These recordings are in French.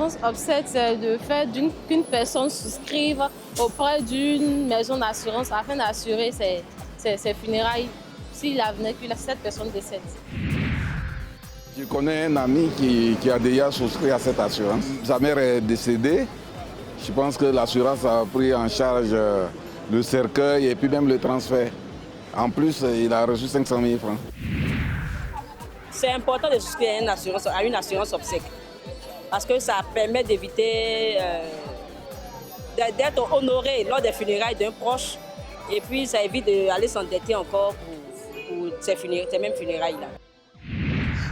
L'assurance obsèque, c'est le fait qu'une personne souscrive auprès d'une maison d'assurance afin d'assurer ses funérailles s'il advenait que cette personne décède. Je connais un ami qui a déjà souscrit à cette assurance. Sa mère est décédée. Je pense que l'assurance a pris en charge le cercueil et puis même le transfert. En plus, il a reçu 500 000 francs. C'est important de souscrire à une assurance obsèque parce que ça permet d'éviter d'être honoré lors des funérailles d'un proche et puis ça évite d'aller s'endetter encore pour ces mêmes funérailles-là.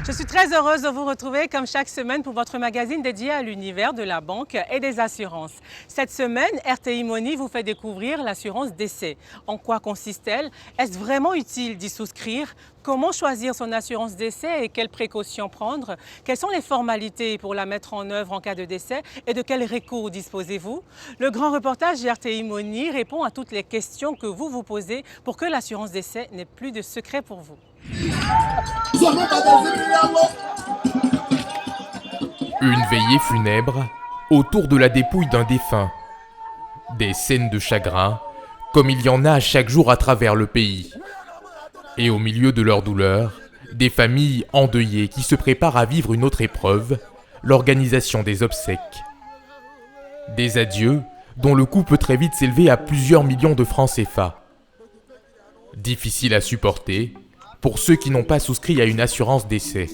Je suis très heureuse de vous retrouver comme chaque semaine pour votre magazine dédié à l'univers de la banque et des assurances. Cette semaine, RTI Money vous fait découvrir l'assurance décès. En quoi consiste-t-elle? Est-ce vraiment utile d'y souscrire? Comment choisir son assurance décès et quelles précautions prendre? Quelles sont les formalités pour la mettre en œuvre en cas de décès et de quels recours disposez-vous? Le grand reportage de RTI Money répond à toutes les questions que vous vous posez pour que l'assurance décès n'ait plus de secret pour vous. Une veillée funèbre autour de la dépouille d'un défunt. Des scènes de chagrin, comme il y en a chaque jour à travers le pays. Et au milieu de leur douleur, des familles endeuillées qui se préparent à vivre une autre épreuve, l'organisation des obsèques. Des adieux dont le coût peut très vite s'élever à plusieurs millions de francs CFA. Difficile à supporter pour ceux qui n'ont pas souscrit à une assurance décès.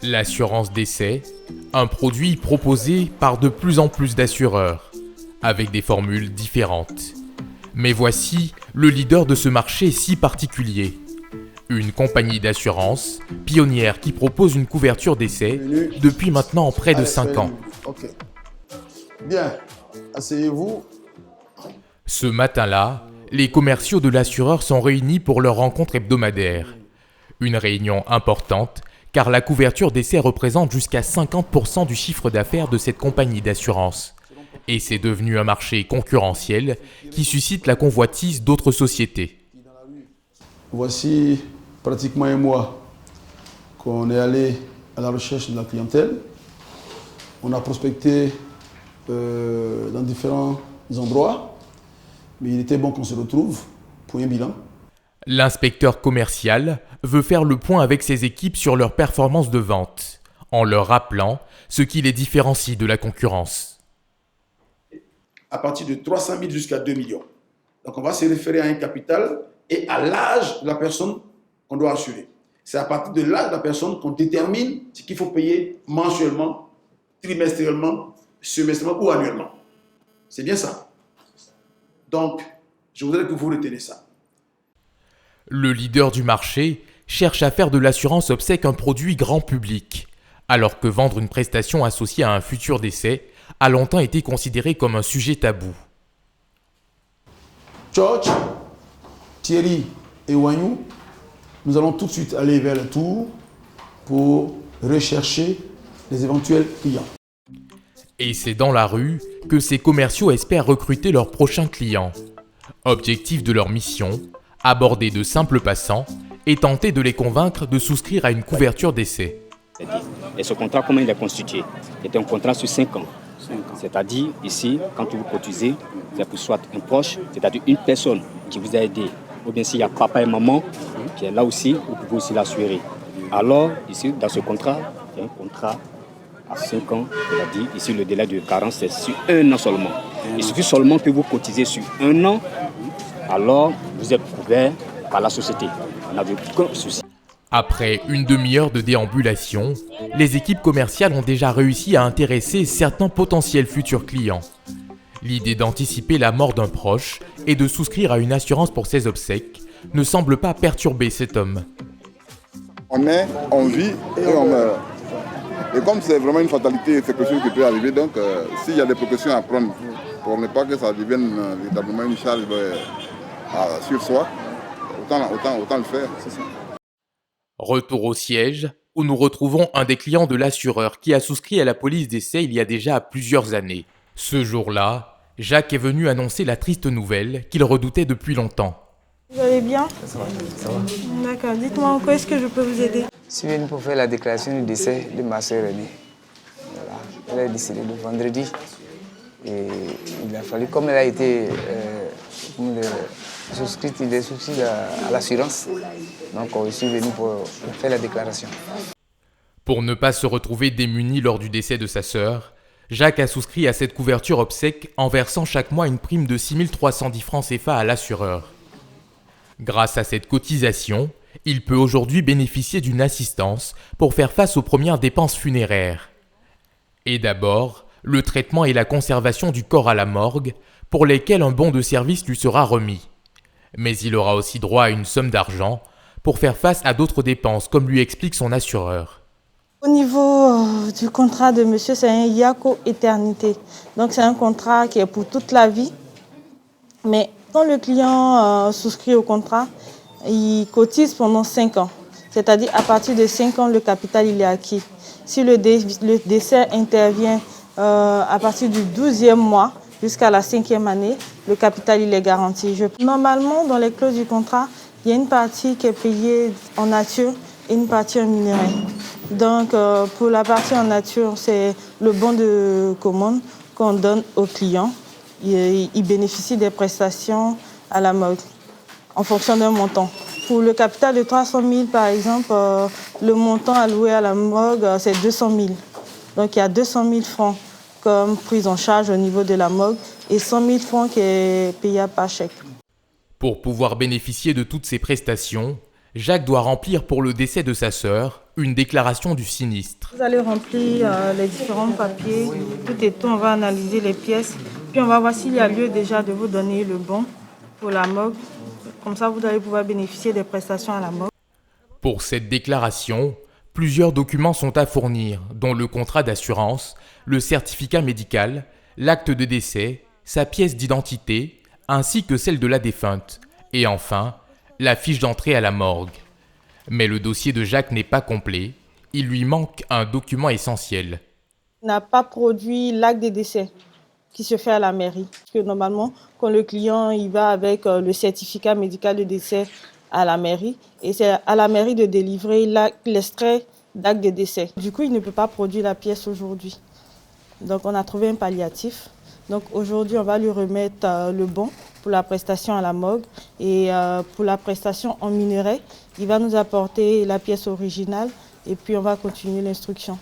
L'assurance décès, un produit proposé par de plus en plus d'assureurs, avec des formules différentes. Mais voici le leader de ce marché si particulier. Une compagnie d'assurance pionnière qui propose une couverture décès depuis maintenant près de 5 ans. Ok. Bien, asseyez-vous. Ce matin-là, les commerciaux de l'assureur sont réunis pour leur rencontre hebdomadaire. Une réunion importante car la couverture décès représente jusqu'à 50% du chiffre d'affaires de cette compagnie d'assurance. Et c'est devenu un marché concurrentiel qui suscite la convoitise d'autres sociétés. Voici pratiquement un mois qu'on est allé à la recherche de la clientèle. On a prospecté dans différents endroits, mais il était bon qu'on se retrouve pour un bilan. L'inspecteur commercial veut faire le point avec ses équipes sur leur performance de vente, en leur rappelant ce qui les différencie de la concurrence. À partir de 300 000 jusqu'à 2 millions. Donc on va se référer à un capital et à l'âge de la personne qu'on doit assurer. C'est à partir de l'âge de la personne qu'on détermine ce qu'il faut payer mensuellement, trimestriellement, semestriellement ou annuellement. C'est bien ça. Donc, je voudrais que vous retenez ça. Le leader du marché cherche à faire de l'assurance obsèque un produit grand public, alors que vendre une prestation associée à un futur décès a longtemps été considéré comme un sujet tabou. George, Thierry et Wanyou, nous allons tout de suite aller vers le tour pour rechercher les éventuels clients. Et c'est dans la rue que ces commerciaux espèrent recruter leurs prochains clients. Objectif de leur mission, aborder de simples passants et tenter de les convaincre de souscrire à une couverture décès. Et ce contrat, comment il est constitué? C'est un contrat sur 5 ans. C'est-à-dire, ici, quand vous cotisez, c'est pour soit un proche, c'est-à-dire une personne qui vous a aidé, ou bien s'il y a papa et maman qui est là aussi, vous pouvez aussi l'assurer. Alors, ici, dans ce contrat, c'est un contrat à 5 ans, c'est-à-dire, ici, le délai de carence, c'est sur 1 an seulement. Il suffit seulement que vous cotisez sur 1 an, alors vous êtes couvert par la société. On n'a aucun souci. Après une demi-heure de déambulation, les équipes commerciales ont déjà réussi à intéresser certains potentiels futurs clients. L'idée d'anticiper la mort d'un proche et de souscrire à une assurance pour ses obsèques ne semble pas perturber cet homme. On est, on vit et on meurt. Et comme c'est vraiment une fatalité, c'est quelque chose qui peut arriver, donc s'il y a des précautions à prendre pour ne pas que ça devienne véritablement une charge sur soi, autant le faire. C'est ça. Retour au siège, où nous retrouvons un des clients de l'assureur qui a souscrit à la police décès il y a déjà plusieurs années. Ce jour-là, Jacques est venu annoncer la triste nouvelle qu'il redoutait depuis longtemps. Vous allez bien? Ça va. D'accord, dites-moi en quoi est-ce que je peux vous aider? Je suis venu pour faire la déclaration du décès de ma sœur aînée. Voilà. Elle est décédée le vendredi. Et il a fallu, comme elle a été souscrite, il est souscrit à l'assurance. Donc je suis venu pour faire la déclaration. Pour ne pas se retrouver démuni lors du décès de sa sœur, Jacques a souscrit à cette couverture obsèque en versant chaque mois une prime de 6 310 francs CFA à l'assureur. Grâce à cette cotisation, il peut aujourd'hui bénéficier d'une assistance pour faire face aux premières dépenses funéraires. Et d'abord, le traitement et la conservation du corps à la morgue, pour lesquels un bon de service lui sera remis. Mais il aura aussi droit à une somme d'argent pour faire face à d'autres dépenses, comme lui explique son assureur. Au niveau du contrat de monsieur, c'est un IACO éternité. Donc c'est un contrat qui est pour toute la vie. Mais quand le client souscrit au contrat, il cotise pendant 5 ans. C'est-à-dire à partir de 5 ans, le capital il est acquis. Si le décès intervient à partir du 12e mois jusqu'à la 5e année, le capital il est garanti. Normalement, dans les clauses du contrat, il y a une partie qui est payée en nature et une partie en minerai. Donc, pour la partie en nature, c'est le bon de commande qu'on donne au client. Il bénéficie des prestations à la morgue en fonction d'un montant. Pour le capital de 300 000, par exemple, le montant alloué à la morgue, c'est 200 000. Donc, il y a 200 000 francs comme prise en charge au niveau de la morgue et 100 000 francs qui est payable par chèque. Pour pouvoir bénéficier de toutes ces prestations, Jacques doit remplir pour le décès de sa sœur une déclaration du sinistre. Vous allez remplir les différents papiers, tout et tout, on va analyser les pièces, puis on va voir s'il y a lieu déjà de vous donner le bon pour la morgue. Comme ça, vous allez pouvoir bénéficier des prestations à la morgue. Pour cette déclaration, plusieurs documents sont à fournir, dont le contrat d'assurance, le certificat médical, l'acte de décès, sa pièce d'identité, ainsi que celle de la défunte, et enfin, la fiche d'entrée à la morgue. Mais le dossier de Jacques n'est pas complet, il lui manque un document essentiel. Il n'a pas produit l'acte de décès qui se fait à la mairie. Parce que normalement, quand le client il va avec le certificat médical de décès à la mairie, et c'est à la mairie de délivrer l'extrait d'acte de décès. Du coup, il ne peut pas produire la pièce aujourd'hui. Donc, on a trouvé un palliatif. Donc, aujourd'hui, on va lui remettre le bon pour la prestation à la morgue. Et pour la prestation en minerai, il va nous apporter la pièce originale et puis on va continuer l'instruction.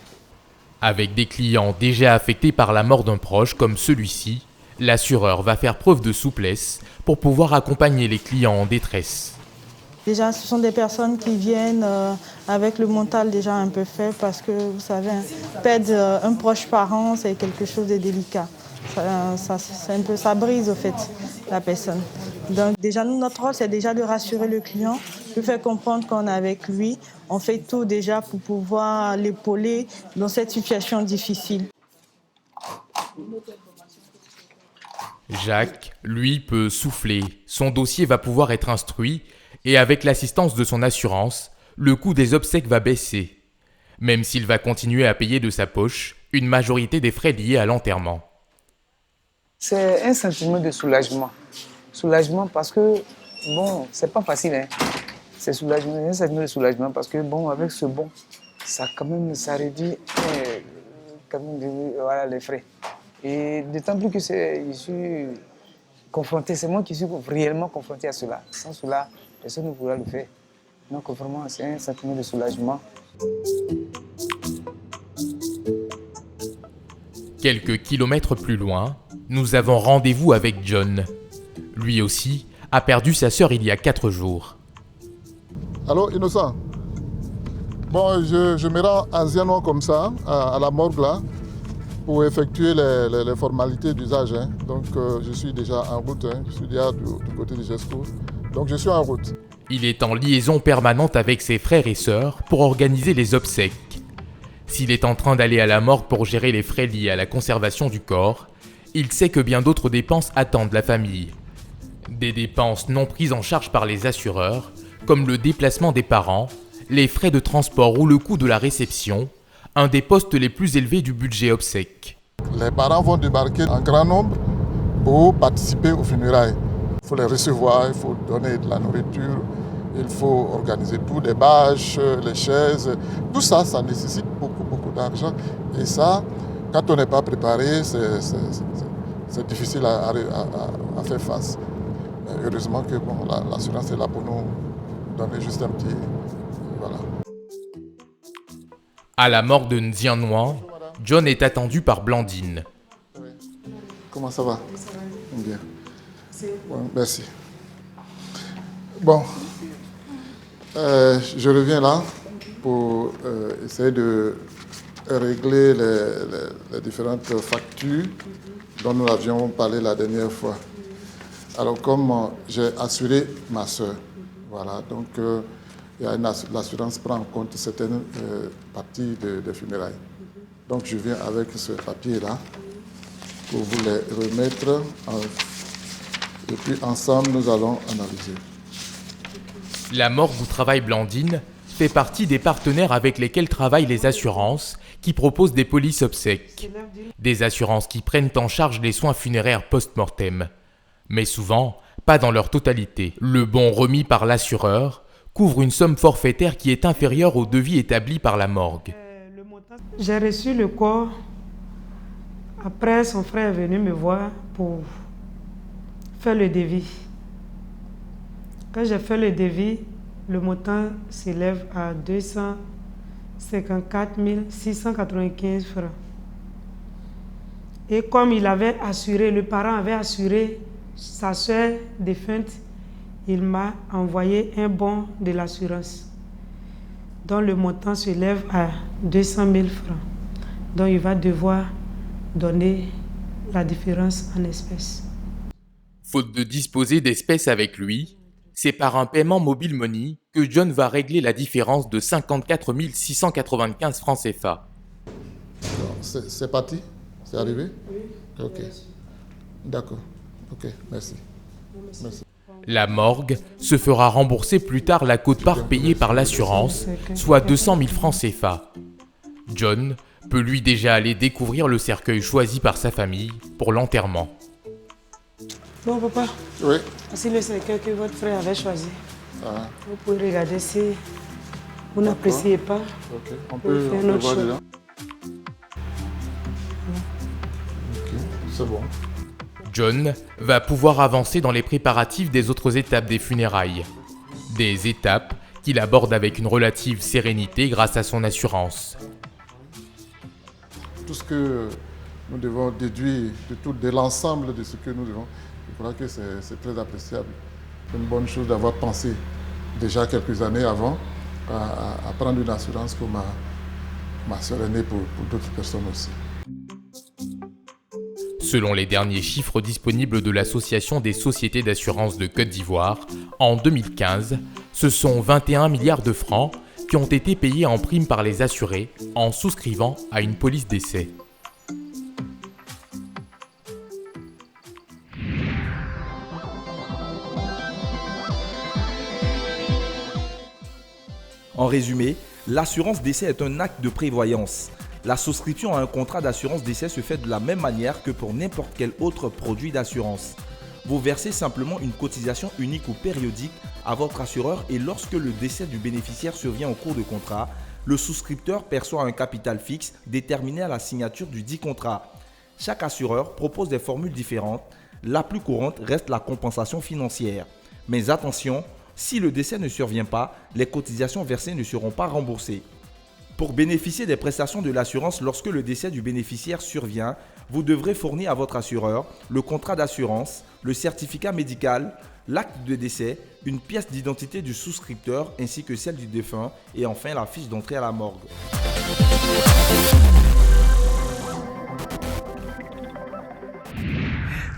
Avec des clients déjà affectés par la mort d'un proche comme celui-ci, l'assureur va faire preuve de souplesse pour pouvoir accompagner les clients en détresse. Déjà, ce sont des personnes qui viennent avec le mental déjà un peu faible parce que, vous savez, perdre un proche parent, c'est quelque chose de délicat. Ça brise, au fait, la personne. Donc, déjà, notre rôle, c'est déjà de rassurer le client, de faire comprendre qu'on est avec lui. On fait tout déjà pour pouvoir l'épauler dans cette situation difficile. Jacques, lui, peut souffler. Son dossier va pouvoir être instruit et avec l'assistance de son assurance, le coût des obsèques va baisser. Même s'il va continuer à payer de sa poche une majorité des frais liés à l'enterrement. C'est un sentiment de soulagement. Soulagement parce que, bon, c'est pas facile, hein. C'est soulagement, un sentiment de soulagement parce que, bon, avec ce bon, ça réduit quand même, voilà, les frais. Et d'autant plus que je suis confronté, c'est moi qui suis réellement confronté à cela. Sans cela, personne ne pourra le faire. Donc vraiment, c'est un sentiment de soulagement. Quelques kilomètres plus loin, nous avons rendez-vous avec John. Lui aussi a perdu sa sœur il y a 4 jours. Allô, Innocent? Bon, je me rends anciennement comme ça, à la morgue là, pour effectuer les formalités d'usage. Hein. Donc, je suis déjà en route, hein. Je suis déjà du côté de GESCO. Donc, je suis en route. Il est en liaison permanente avec ses frères et sœurs pour organiser les obsèques. S'il est en train d'aller à la morgue pour gérer les frais liés à la conservation du corps, il sait que bien d'autres dépenses attendent la famille. Des dépenses non prises en charge par les assureurs, comme le déplacement des parents, les frais de transport ou le coût de la réception, un des postes les plus élevés du budget obsèques. Les parents vont débarquer en grand nombre pour participer aux funérailles. Il faut les recevoir, il faut donner de la nourriture, Il faut organiser tout, les bâches, les chaises. Tout ça, ça nécessite beaucoup d'argent. Et ça, quand on n'est pas préparé, c'est difficile à faire face. Mais heureusement que bon, l'assurance est là pour nous donner juste un petit... Voilà. À la mort de Nzianouan, John est attendu par Blandine. Comment ça va? Bien. Bon, merci. Bon, je reviens là pour essayer de régler les différentes factures dont nous avions parlé la dernière fois. Alors, comme j'ai assuré ma soeur, voilà, donc l'assurance prend en compte certaines parties des funérailles. Donc, je viens avec ce papier-là pour vous les remettre et puis ensemble, nous allons analyser. La morgue où travaille Blandine fait partie des partenaires avec lesquels travaillent les assurances qui proposent des polices obsèques. Des assurances qui prennent en charge les soins funéraires post-mortem. Mais souvent, pas dans leur totalité. Le bon remis par l'assureur couvre une somme forfaitaire qui est inférieure au devis établi par la morgue. J'ai reçu le corps. Après, son frère est venu me voir pour faire le devis. Quand j'ai fait le devis, le montant s'élève à 254 695 francs. Et comme il avait assuré, le parent avait assuré sa soeur défunte, il m'a envoyé un bon de l'assurance, dont le montant s'élève à 200 000 francs. Donc il va devoir donner la différence en espèces. Faute de disposer d'espèces avec lui, c'est par un paiement mobile money que John va régler la différence de 54 695 francs CFA. C'est parti? C'est arrivé? Oui. Ok. D'accord. Ok, merci. Merci. La morgue se fera rembourser plus tard la quote-part payée par l'assurance, soit 200 000 francs CFA. John peut lui déjà aller découvrir le cercueil choisi par sa famille pour l'enterrement. Bon, papa. Oui. Voici le cercueil que votre frère avait choisi. Ah. Vous pouvez regarder si vous n'appréciez pas. Ok, on peut voir dedans. Ok, c'est bon. John va pouvoir avancer dans les préparatifs des autres étapes des funérailles. Des étapes qu'il aborde avec une relative sérénité grâce à son assurance. Tout ce que nous devons déduire de l'ensemble de ce que nous devons, je crois que c'est très appréciable. C'est une bonne chose d'avoir pensé déjà quelques années avant à prendre une assurance pour ma soeur aînée, pour d'autres personnes aussi. Selon les derniers chiffres disponibles de l'Association des sociétés d'assurance de Côte d'Ivoire, en 2015, ce sont 21 milliards de francs qui ont été payés en prime par les assurés en souscrivant à une police décès. En résumé, l'assurance décès est un acte de prévoyance. La souscription à un contrat d'assurance décès se fait de la même manière que pour n'importe quel autre produit d'assurance. Vous versez simplement une cotisation unique ou périodique à votre assureur et lorsque le décès du bénéficiaire survient au cours de contrat, le souscripteur perçoit un capital fixe déterminé à la signature du dit contrat. Chaque assureur propose des formules différentes. La plus courante reste la compensation financière. Mais attention, si le décès ne survient pas, les cotisations versées ne seront pas remboursées. Pour bénéficier des prestations de l'assurance lorsque le décès du bénéficiaire survient, vous devrez fournir à votre assureur le contrat d'assurance, le certificat médical, l'acte de décès, une pièce d'identité du souscripteur ainsi que celle du défunt et enfin la fiche d'entrée à la morgue.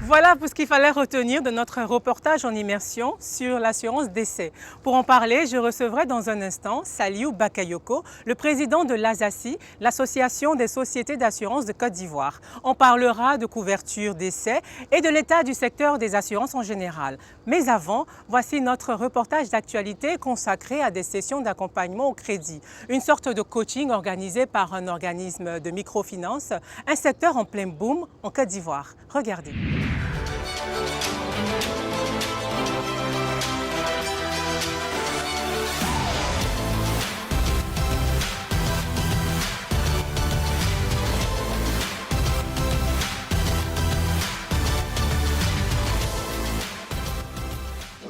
Voilà pour ce qu'il fallait retenir de notre reportage en immersion sur l'assurance décès. Pour en parler, je recevrai dans un instant Saliou Bakayoko, le président de l'ASACI, l'Association des sociétés d'assurance de Côte d'Ivoire. On parlera de couverture décès et de l'état du secteur des assurances en général. Mais avant, voici notre reportage d'actualité consacré à des sessions d'accompagnement au crédit. Une sorte de coaching organisé par un organisme de microfinance, un secteur en plein boom en Côte d'Ivoire. Regardez.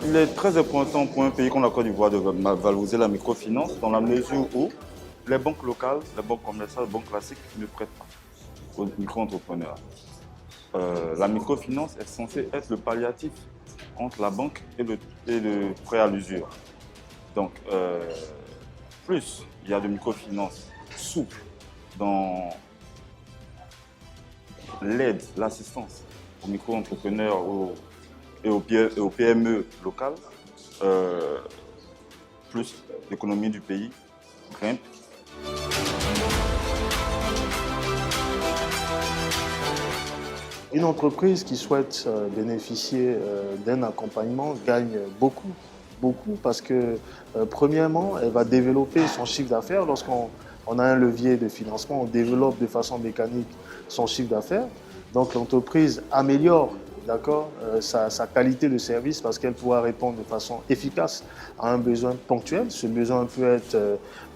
Il est très important pour un pays comme la Côte d'Ivoire de valoriser la microfinance dans la mesure où les banques locales, les banques commerciales, les banques classiques ne prêtent pas aux micro-entrepreneurs. La microfinance est censée être le palliatif entre la banque et le prêt à l'usure. Donc, plus il y a de microfinance souple dans l'aide, l'assistance aux micro-entrepreneurs et aux PME locales, plus l'économie du pays grimpe. Une entreprise qui souhaite bénéficier d'un accompagnement gagne beaucoup parce que premièrement, elle va développer son chiffre d'affaires. Lorsqu'on a un levier de financement, on développe de façon mécanique son chiffre d'affaires. Donc l'entreprise améliore sa qualité de service parce qu'elle pourra répondre de façon efficace à un besoin ponctuel. Ce besoin peut être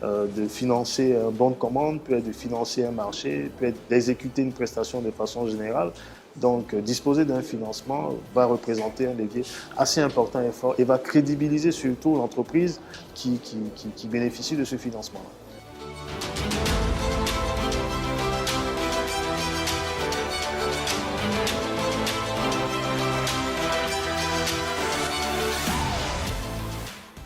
de financer un bon de commande, peut être de financer un marché, peut être d'exécuter une prestation de façon générale. Donc, disposer d'un financement va représenter un levier assez important et fort et va crédibiliser surtout l'entreprise qui bénéficie de ce financement-là.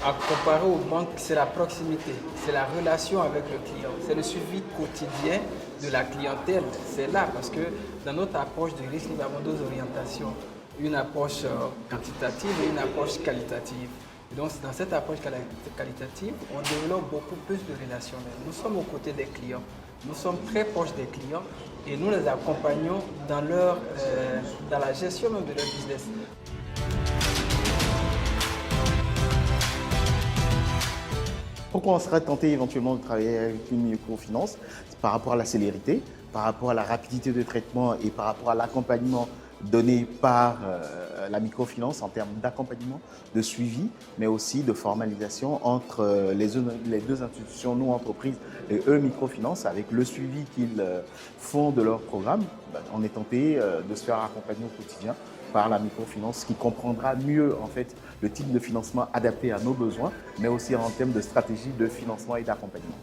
À comparer aux banques, c'est la proximité, c'est la relation avec le client, c'est le suivi quotidien de la clientèle. C'est là parce que dans notre approche de risque, nous avons deux orientations, une approche quantitative et une approche qualitative. Et donc dans cette approche qualitative, on développe beaucoup plus de relationnel. Nous sommes aux côtés des clients, nous sommes très proches des clients et nous les accompagnons dans la gestion même de leur business. Pourquoi on serait tenté éventuellement de travailler avec une microfinance? Par rapport à la célérité, par rapport à la rapidité de traitement et par rapport à l'accompagnement donné par la microfinance en termes d'accompagnement, de suivi, mais aussi de formalisation entre les deux institutions, nous entreprises et eux microfinance, avec le suivi qu'ils font de leur programme. On est tenté de se faire accompagner au quotidien par la microfinance qui comprendra mieux en fait le type de financement adapté à nos besoins, mais aussi en termes de stratégie de financement et d'accompagnement.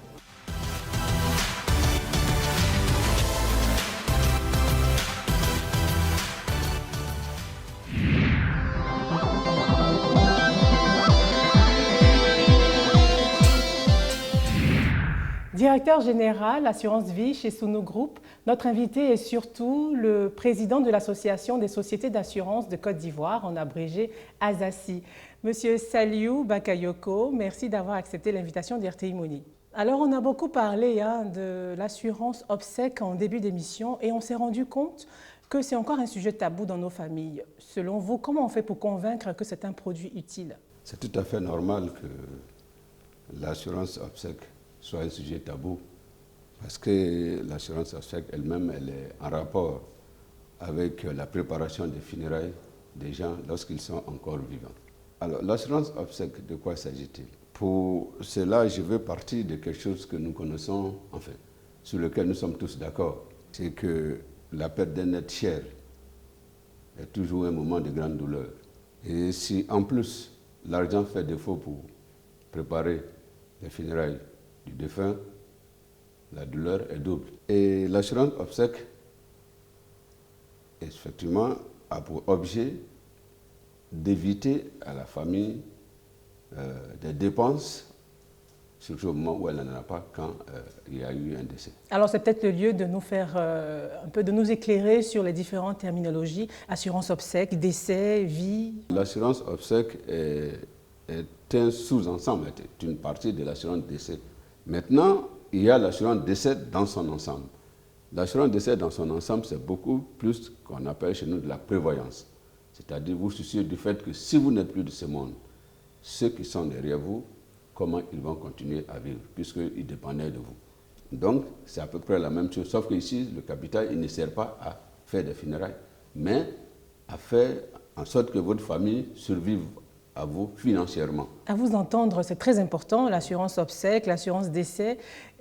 Directeur général Assurance Vie chez Souno Group, notre invité est surtout le président de l'Association des sociétés d'assurance de Côte d'Ivoire, en abrégé ASACI. Monsieur Saliou Bakayoko, merci d'avoir accepté l'invitation d'RTI Money. Alors, on a beaucoup parlé de l'assurance obsèque en début d'émission et on s'est rendu compte que c'est encore un sujet tabou dans nos familles. Selon vous, comment on fait pour convaincre que c'est un produit utile? C'est tout à fait normal que l'assurance obsèque soit un sujet tabou, parce que l'assurance obsèque elle-même, elle est en rapport avec la préparation des funérailles des gens lorsqu'ils sont encore vivants. Alors, l'assurance obsèque, de quoi s'agit-il? Pour cela, je veux partir de quelque chose que nous connaissons, enfin, sur lequel nous sommes tous d'accord. C'est que la perte d'un être cher est toujours un moment de grande douleur. Et si, en plus, l'argent fait défaut pour préparer les funérailles du défunt, la douleur est double. Et l'assurance obsèque, effectivement, a pour objet d'éviter à la famille des dépenses, surtout au moment où elle n'en a pas, quand il y a eu un décès. Alors c'est peut-être le lieu de nous faire un peu, de nous éclairer sur les différentes terminologies, assurance obsèque, décès, vie. L'assurance obsèque est un sous-ensemble, est une partie de l'assurance décès. Maintenant, il y a l'assurance décès dans son ensemble. L'assurance décès dans son ensemble, c'est beaucoup plus qu'on appelle chez nous de la prévoyance. C'est-à-dire vous souciez du fait que si vous n'êtes plus de ce monde, ceux qui sont derrière vous, comment ils vont continuer à vivre, puisqu'ils dépendaient de vous. Donc, c'est à peu près la même chose, sauf qu'ici, le capital, il ne sert pas à faire des funérailles, mais à faire en sorte que votre famille survive à vous financièrement. À vous entendre, c'est très important, l'assurance obsèque, l'assurance décès.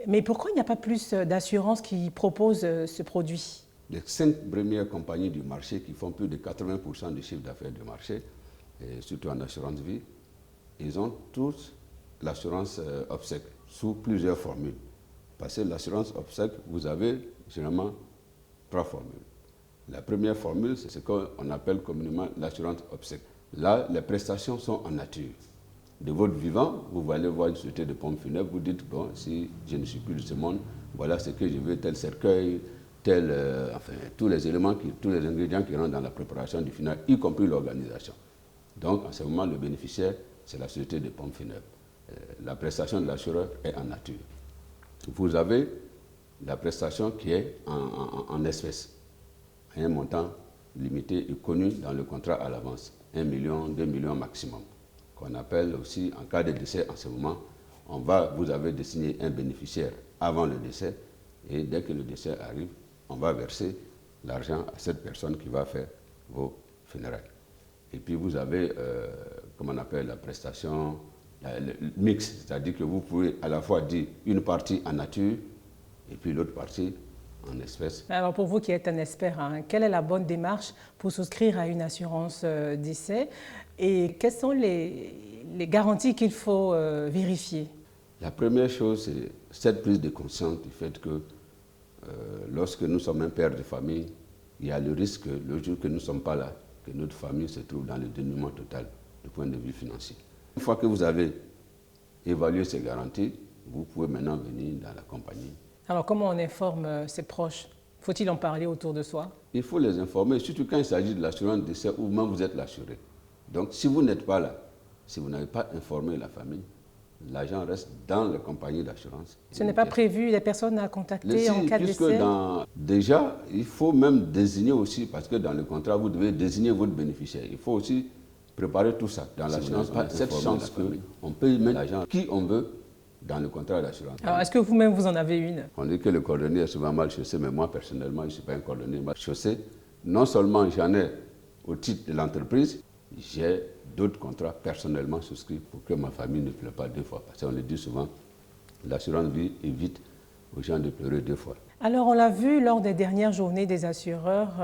Mais pourquoi il n'y a pas plus d'assurances qui proposent ce produit? Les 5 premières compagnies du marché qui font plus de 80% du chiffre d'affaires du marché, et surtout en assurance vie, ils ont tous l'assurance obsèque sous plusieurs formules. Parce que l'assurance obsèque, vous avez généralement 3 formules. La première formule, c'est ce qu'on appelle communément l'assurance obsèque. Là, les prestations sont en nature. De votre vivant, vous allez voir une société de pompes funèbres, vous dites, bon, si je ne suis plus de ce monde, voilà ce que je veux, tel cercueil, enfin, tous les éléments, tous les ingrédients qui rentrent dans la préparation du funéraire, y compris l'organisation. Donc, en ce moment, le bénéficiaire, c'est la société de pompes funèbres. La prestation de l'assureur est en nature. Vous avez la prestation qui est en espèces, à un montant limité et connu dans le contrat à l'avance, 1 million, 2 millions maximum, qu'on appelle aussi, en cas de décès en ce moment, vous avez désigné un bénéficiaire avant le décès, et dès que le décès arrive, on va verser l'argent à cette personne qui va faire vos funérailles. Et puis vous avez, comment on appelle, la prestation le mix, c'est-à-dire que vous pouvez à la fois dire une partie en nature et puis l'autre partie en espèces. Alors pour vous qui êtes un expert, quelle est la bonne démarche pour souscrire à une assurance décès et quelles sont les garanties qu'il faut vérifier? La première chose, c'est cette prise de conscience du fait que lorsque nous sommes un père de famille, il y a le risque, le jour que nous ne sommes pas là, que notre famille se trouve dans le dénuement total du point de vue financier. Une fois que vous avez évalué ces garanties, vous pouvez maintenant venir dans la compagnie. Alors comment on informe ses proches? Faut-il en parler autour de soi? Il faut les informer, surtout quand il s'agit de l'assurance décès où même vous êtes l'assuré. Donc si vous n'êtes pas là, si vous n'avez pas informé la famille, l'argent reste dans la compagnie d'assurance. Ce n'est pas prévu, les personnes à contacter en cas de décès? Déjà, il faut même désigner aussi, parce que dans le contrat, vous devez désigner votre bénéficiaire. Il faut aussi préparer tout ça dans l'assurance. Cette chance qu'on peut mettre l'argent qui on veut dans le contrat d'assurance. Alors, est-ce que vous-même, vous en avez une? On dit que le cordonnier est souvent mal chaussé, mais moi, personnellement, je ne suis pas un cordonnier mal chaussé. Non seulement j'en ai au titre de l'entreprise, j'ai d'autres contrats personnellement souscrits pour que ma famille ne pleure pas 2 fois. Parce qu'on le dit souvent, l'assurance vie évite aux gens de pleurer 2 fois. Alors, on l'a vu lors des dernières journées des assureurs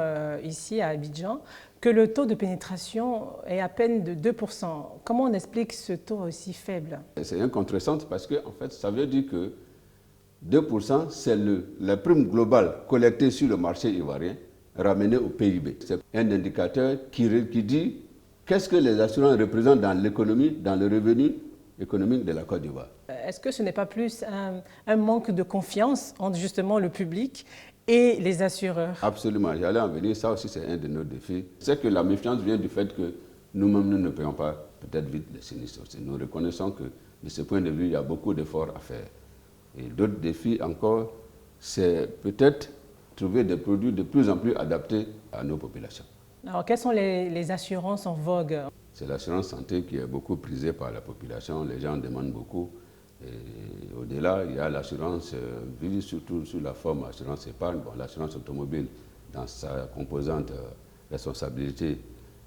ici à Abidjan, que le taux de pénétration est à peine de 2%. Comment on explique ce taux aussi faible? C'est un contresens parce que en fait, ça veut dire que 2%, c'est la prime globale collectée sur le marché ivoirien ramenée au PIB. C'est un indicateur qui dit qu'est-ce que les assurances représentent dans l'économie, dans le revenu économique de la Côte d'Ivoire. Est-ce que ce n'est pas plus un manque de confiance entre justement le public et les assureurs? Absolument, j'allais en venir, ça aussi c'est un de nos défis. C'est que la méfiance vient du fait que nous-mêmes nous ne payons pas peut-être vite les sinistres. Nous reconnaissons que de ce point de vue, il y a beaucoup d'efforts à faire. Et d'autres défis encore, c'est peut-être trouver des produits de plus en plus adaptés à nos populations. Alors quelles sont les assurances en vogue? C'est l'assurance santé qui est beaucoup prisée par la population, les gens demandent beaucoup. Et au-delà, il y a l'assurance vie, surtout sous la forme assurance épargne. Bon, l'assurance automobile, dans sa composante responsabilité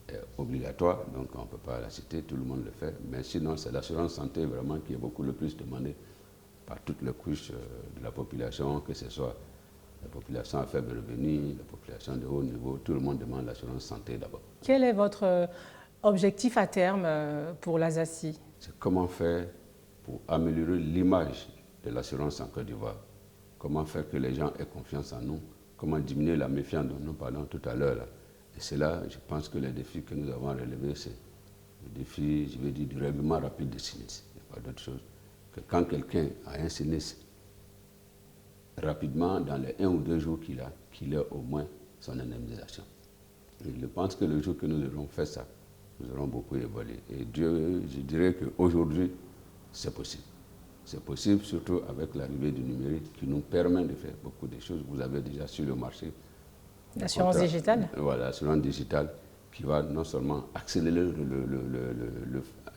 est obligatoire, donc on ne peut pas la citer, tout le monde le fait. Mais sinon, c'est l'assurance santé vraiment qui est beaucoup le plus demandée par toutes les couches de la population, que ce soit la population à faible revenu, la population de haut niveau, tout le monde demande l'assurance santé d'abord. Quel est votre objectif à terme pour l'ASACI? C'est comment faire pour améliorer l'image de l'assurance en Côte d'Ivoire. Comment faire que les gens aient confiance en nous, comment diminuer la méfiance dont nous parlons tout à l'heure. Et c'est là, je pense que les défis que nous avons relevés, c'est le défi, je vais dire, du règlement rapide des sinistres. Il n'y a pas d'autre chose que quand quelqu'un a un sinistre, rapidement, dans les 1 ou 2 jours qu'il ait au moins son indemnisation. Et je pense que le jour que nous aurons fait ça, nous aurons beaucoup évolué. Et Dieu, je dirais qu'aujourd'hui, c'est possible. C'est possible surtout avec l'arrivée du numérique qui nous permet de faire beaucoup de choses. Vous avez déjà sur le marché l'assurance digitale. Voilà, l'assurance digitale qui va non seulement accélérer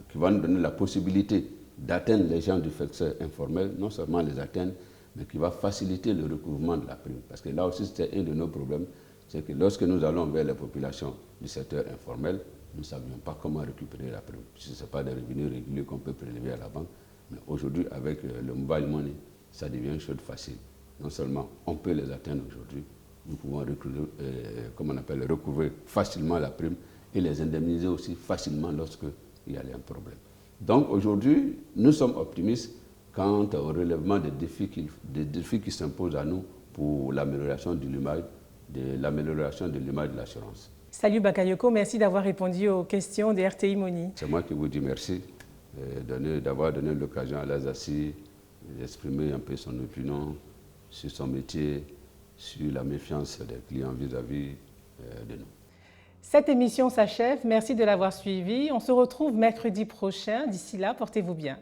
qui va nous donner la possibilité d'atteindre les gens du secteur informel, non seulement les atteindre, mais qui va faciliter le recouvrement de la prime. Parce que là aussi, c'était un de nos problèmes, c'est que lorsque nous allons vers les populations du secteur informel, nous ne savions pas comment récupérer la prime. Ce n'est pas des revenus réguliers qu'on peut prélever à la banque, mais aujourd'hui, avec le mobile money, ça devient une chose facile. Non seulement on peut les atteindre aujourd'hui, nous pouvons recouvrer facilement la prime, et les indemniser aussi facilement lorsqu'il y a un problème. Donc aujourd'hui, nous sommes optimistes quant au relèvement des défis qui s'imposent à nous pour l'amélioration de l'image de l'assurance. Salut Bakayoko, merci d'avoir répondu aux questions de RTI Money. C'est moi qui vous dis merci d'avoir donné l'occasion à l'Alsacie d'exprimer un peu son opinion sur son métier, sur la méfiance des clients vis-à-vis de nous. Cette émission s'achève. Merci de l'avoir suivie. On se retrouve mercredi prochain. D'ici là, portez-vous bien.